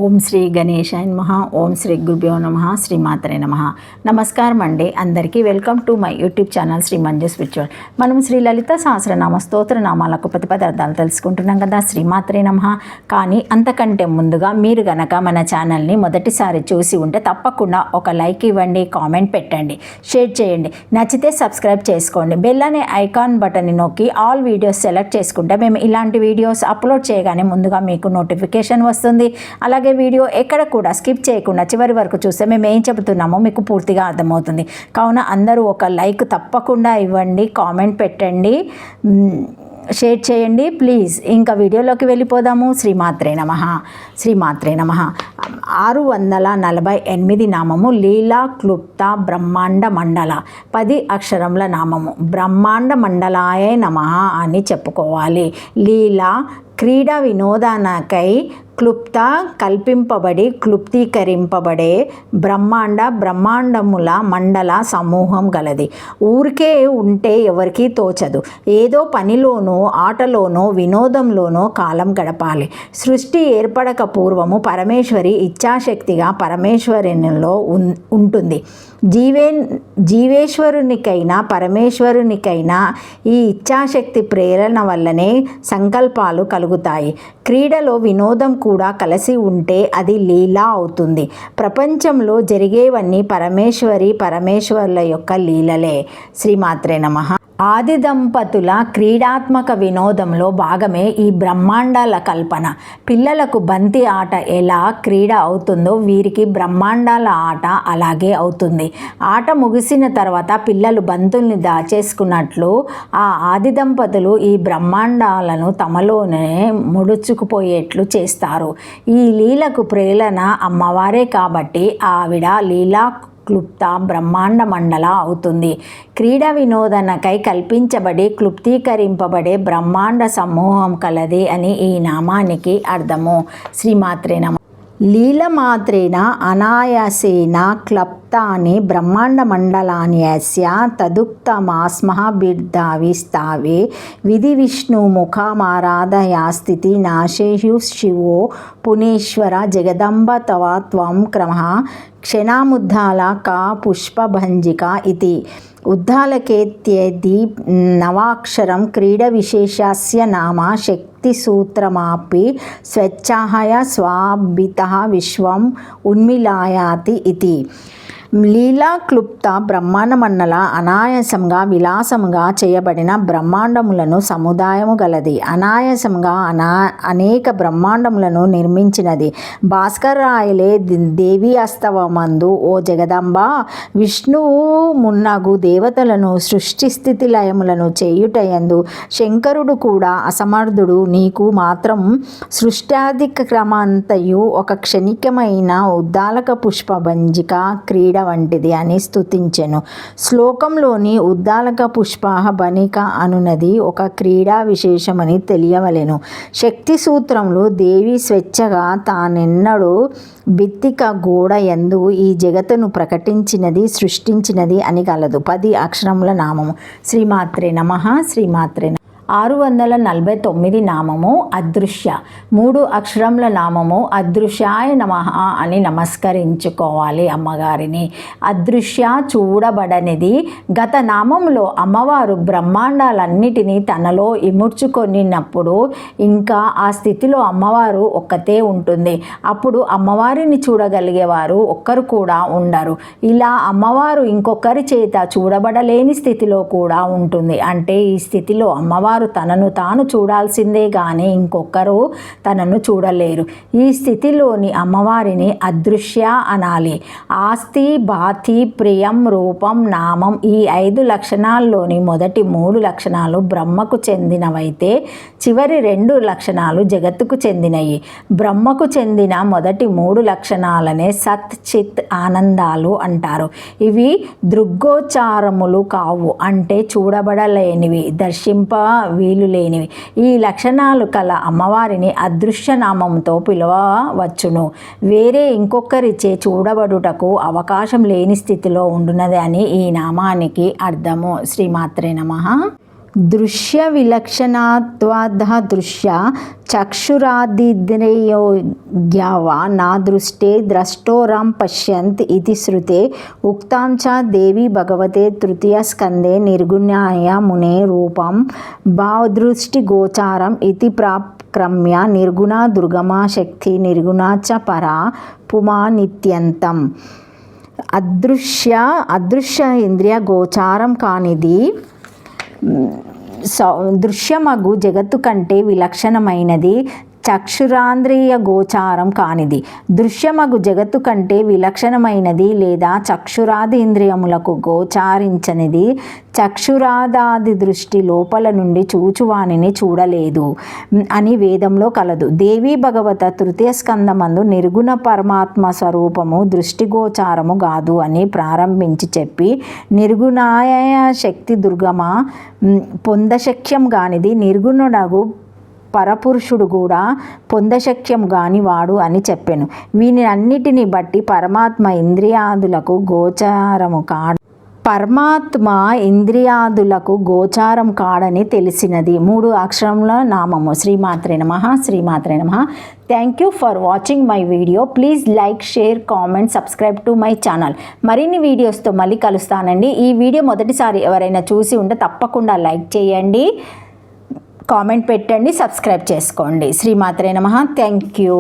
ఓం శ్రీ గణేశాయ నమః. ఓం శ్రీ గురుభ్యో నమః. శ్రీమాత్రే నమః. నమస్కారం అండి అందరికీ. Welcome to my YouTube channel Shri Manju spiritual. మనం శ్రీ లలిత సహస్రనామ స్తోత్ర నామాలకు ప్రతిపదార్థాలు తెలుసుకుంటున్నాం కదా. శ్రీమాత్రే నమః. కానీ అంతకంటే ముందుగా మీరు గనక మన ఛానల్ని మొదటిసారి చూసి ఉంటే తప్పకుండా ఒక లైక్ ఇవ్వండి, కామెంట్ పెట్టండి, షేర్ చేయండి, నచ్చితే సబ్స్క్రైబ్ చేసుకోండి. బెల్ అనే ఐకాన్ బటన్ని నొక్కి ఆల్ వీడియోస్ సెలెక్ట్ చేసుకుంటే మేము ఇలాంటి వీడియోస్ అప్లోడ్ చేయగానే ముందుగా మీకు నోటిఫికేషన్ వస్తుంది. అలాగే వీడియో ఎక్కడ కూడా స్కిప్ చేయకుండా చివరి వరకు చూస్తే మేము ఏం చెబుతున్నామో మీకు పూర్తిగా అర్థమవుతుంది. కావున అందరూ ఒక లైక్ తప్పకుండా ఇవ్వండి, కామెంట్ పెట్టండి, షేర్ చేయండి ప్లీజ్. ఇంకా వీడియోలోకి వెళ్ళిపోదాము. శ్రీమాత్రే నమః. శ్రీమాత్రే నమః. 648 నామము లీలా క్లుప్త బ్రహ్మాండ మండల. 10 అక్షరముల నామము. బ్రహ్మాండ మండలాయ నమః అని చెప్పుకోవాలి. లీలా క్రీడా వినోదానకై క్లుప్త కల్పింపబడి క్లుప్తీకరింపబడే బ్రహ్మాండముల మండల సమూహం గలది. ఊరికే ఉంటే ఎవరికీ తోచదు. ఏదో పనిలోనో ఆటలోనో వినోదంలోనో కాలం గడపాలి. సృష్టి ఏర్పడక పూర్వము పరమేశ్వరి ఇచ్ఛాశక్తిగా పరమేశ్వరునిలో ఉంటుంది. జీవేశ్వరునికైనా పరమేశ్వరునికైనా ఈ ఇచ్ఛాశక్తి ప్రేరణ వల్లనే సంకల్పాలు కలుగుతాయి. క్రీడలో వినోదం కూడా కలిసి ఉంటే అది లీలా అవుతుంది. ప్రపంచంలో జరిగేవన్నీ పరమేశ్వరుల యొక్క లీలలే. శ్రీమాత్రే నమః. ఆది దంపతుల క్రీడాత్మక వినోదంలో భాగమే ఈ బ్రహ్మాండాల కల్పన. పిల్లలకు బంతి ఆట ఎలా క్రీడ అవుతుందో వీరికి బ్రహ్మాండాల ఆట అలాగే అవుతుంది. ఆట ముగిసిన తర్వాత పిల్లలు బంతుల్ని దాచేసుకున్నట్లు ఆ ఆది దంపతులు ఈ బ్రహ్మాండాలను తమలోనే ముడుచుకుపోయేట్లు చేస్తారు. ఈ లీలకు ప్రేరణ అమ్మవారే కాబట్టి ఆవిడ లీలా క్లుప్త బ్రహ్మాండ మండల అవుతుంది. క్రీడా వినోదనకై కల్పించబడి క్లుప్తీకరింపబడే బ్రహ్మాండ సమూహం కలది అని ఈ నామానికి అర్థము. శ్రీమాత్రే నమః. లీలమాత్రేన అనాయాసేన క్లప్తాని బ్రహ్మాండ మండలాని యస్య తదుక్తమాస్మభిర్దావిస్తావే విధి విష్ణు ముఖమారాధయాస్థితి నాశేషు శివో పునేశ్వర జగదంబ తవ త్వం క్రమః క్షణాముద్దాల కా పుష్పభంజిక ఇతి. ఉద్దాలకేత్యేది నవాక్షరం క్రీడవిశేషస్య నామ శక్తిసూత్రమాపి స్వేచ్ఛాయ స్వాభితః విశ్వం ఉన్మిళాయాతి ఇతి. లీలా క్లుప్త బ్రహ్మాండ మండల అనాయాసంగా విలాసముగా చేయబడిన బ్రహ్మాండములను సముదాయము గలది. అనాయాసంగా అనేక బ్రహ్మాండములను నిర్మించినది. భాస్కర్రాయలే దేవి అస్తవమందు ఓ జగదంబ విష్ణువు మున్నగు దేవతలను సృష్టి స్థితి లయములను చేయుటయందు శంకరుడు కూడా అసమర్థుడు. నీకు మాత్రం సృష్ట్యాధిక్రమంతయు ఒక క్షణికమైన ఉద్దాలక పుష్పభంజిక క్రీడ వంటిది అని స్తుతించెను. శ్లోకంలోని ఉద్దాలక పుష్ప బనిక అనునది ఒక క్రీడా విశేషమని తెలియవలెను. శక్తి సూత్రంలో దేవి స్వేచ్ఛగా తానెన్నడూ భిత్తిక గోడ యందు ఈ జగత్తును ప్రకటించినది సృష్టించినది అని గలదు. 10 అక్షరముల నామము. శ్రీమాత్రే నమః. శ్రీమాత్రే 649 నామము అదృశ్య. 3 అక్షరముల నామము అదృశ్యాయ నమః అని నమస్కరించుకోవాలి అమ్మగారిని. అదృశ్య చూడబడనిది. గత నామంలో అమ్మవారు బ్రహ్మాండాలన్నిటినీ తనలో ఇముడ్చుకొనినప్పుడు ఇంకా ఆ స్థితిలో అమ్మవారు ఒక్కతే ఉంటుంది. అప్పుడు అమ్మవారిని చూడగలిగేవారు ఒక్కరు కూడా ఉండరు. ఇలా అమ్మవారు ఇంకొకరి చేత చూడబడలేని స్థితిలో కూడా ఉంటుంది. అంటే ఈ స్థితిలో అమ్మవారు తనను తాను చూడాల్సిందే కానీ ఇంకొకరు తనను చూడలేరు. ఈ స్థితిలోని అమ్మవారిని అదృశ్య అనాలి. ఆస్తి, బాతి, ప్రియం, రూపం, నామం ఈ 5 లక్షణాల్లోని మొదటి 3 లక్షణాలు బ్రహ్మకు చెందినవైతే చివరి 2 లక్షణాలు జగత్తుకు చెందినవి. బ్రహ్మకు చెందిన మొదటి 3 లక్షణాలనే సత్, చిత్, ఆనందాలు అంటారు. ఇవి దృగ్గోచారములు కావు. అంటే చూడబడలేనివి, దర్శింప వీలు లేనివి. ఈ లక్షణాలు కల అమ్మవారిని అదృశ్య నామంతో పిలవవచ్చును. వేరే ఇంకొకరిచే చూడబడుటకు అవకాశం లేని స్థితిలో ఉండున్నది అని ఈ నామానికి అర్థము. శ్రీమాత్రే నమః. దృశ్య విలక్షణత్వాద్ దృశ్య చక్షురాదిద్రేయోగ్యవా నా దృష్టే ద్రష్టోరం పశ్యంత్ ఇది శృతే ఉక్తాం చ దేవి భగవతే తృతీయ స్కందే నిర్గుణ్యాయ మునే రూపం భావదృష్టి గోచారం ఇది ప్రాక్రమ్య నిర్గుణ దుర్గమా శక్తి నిర్గుణ చ పరా పుమా నిత్యంతం. అదృశ్య ఇంద్రియ గోచారం కానిది దృశ్యమగు జగత్తు కంటే విలక్షణమైనది చక్షురాంద్రియ గోచారం కానిది. దృశ్యమగు జగత్తు కంటే విలక్షణమైనది లేదా చక్షురాది ఇంద్రియములకు గోచారించనిది చక్షురాదాది దృష్టి లోపల నుండి చూచువానిని చూడలేదు అని వేదంలో కలదు. దేవీ భగవత తృతీయ స్కందమందు నిర్గుణ పరమాత్మ స్వరూపము దృష్టిగోచారము కాదు అని ప్రారంభించి చెప్పి నిర్గుణాయ శక్తి దుర్గమ పొందశక్యం కానిది నిర్గుణుడగు పరపురుషుడు కూడా పొందశక్యం కానివాడు అని చెప్పెను. వీని అన్నిటిని బట్టి పరమాత్మ ఇంద్రియాదులకు గోచారం కాడని తెలిసినది. 3 అక్షరముల నామము. శ్రీమాత్రే నమః. శ్రీమాత్రే నమః. Thank you for watching my video. Please like, share, comment, subscribe to my channel. మరిన్ని వీడియోస్తో మళ్ళీ కలుస్తానండి. ఈ వీడియో మొదటిసారి ఎవరైనా చూసి ఉంటే తప్పకుండా లైక్ చేయండి, కామెంట్ పెట్టండి, సబ్స్క్రైబ్ చేసుకోండి. శ్రీమాత్రే నమః. Thank you.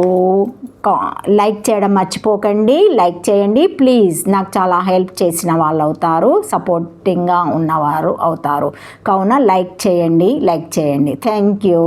లైక్ చేయడం మర్చిపోకండి. లైక్ చేయండి ప్లీజ్. నాకు చాలా హెల్ప్ చేసిన వాళ్ళు అవుతారు, సపోర్టింగ్గా ఉన్నవారు అవుతారు. కావున లైక్ చేయండి. Thank you.